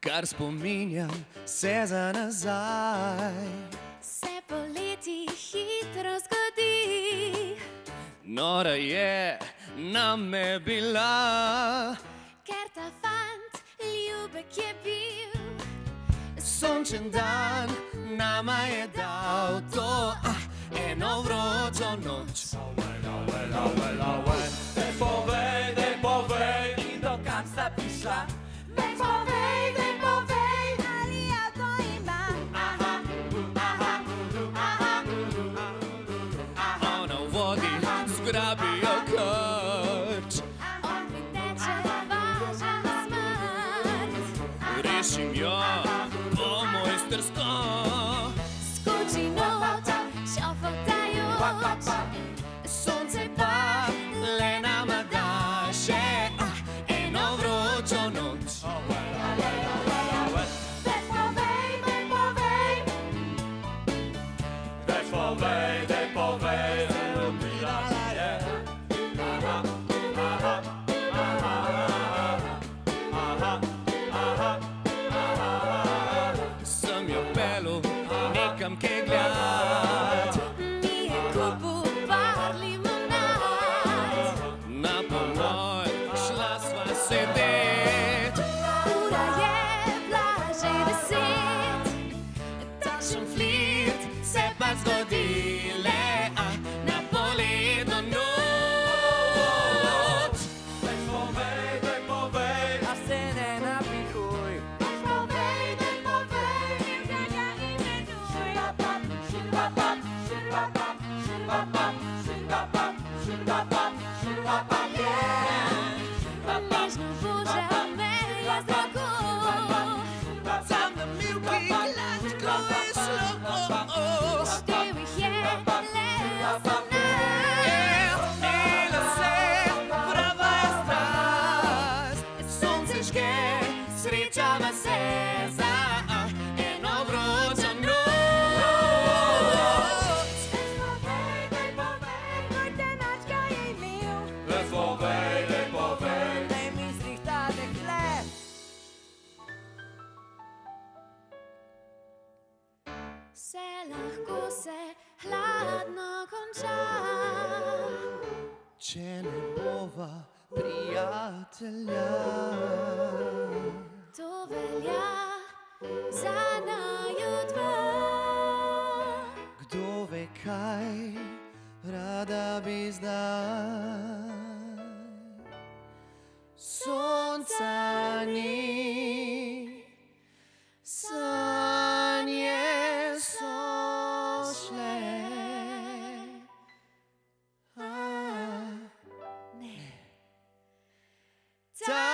kar spominjam se za nazaj. Se poleti hitro zgodi, Nora je name bila, ker ta fant ljubek je bil. sončen dan nama je dal to eno vročo noč. Daj povej, in do kam sta prišla. Daj povej, ali ja to imam. Ona v vodi zgrabijo krč, On mi teče, važa na smrt. rešim jo po mojstrsko. Skoči not, šofotajoč, Sonce pa le nama da še eno vročo noč. Daj povej, ubirala je. Sem jo pelil nekam kegljat, mi je kupil par limonad. na pomol šla sva sedet. Ura je bila že 10, Takšen flirt se pa zgodi le na poletno noč. Daj povej, a se ne napihuj. daj povej, in ga imenuj. Nežno božal me je z rogo, Tam na Milki gladko je šlo. štel jih je le 18. Imela se prava je strast, sonce žge, srečava se za eno vročo noč. Daj povej, kdo te načka je imel. Daj povej, Ne mislih ta dekle. Vse lahko se hladno konča, Če ne bova prijatelja, to velja za naju dva. kdo ve kaj rada bi zdaj. Sonca ni, sanje so šle. Ne. Ta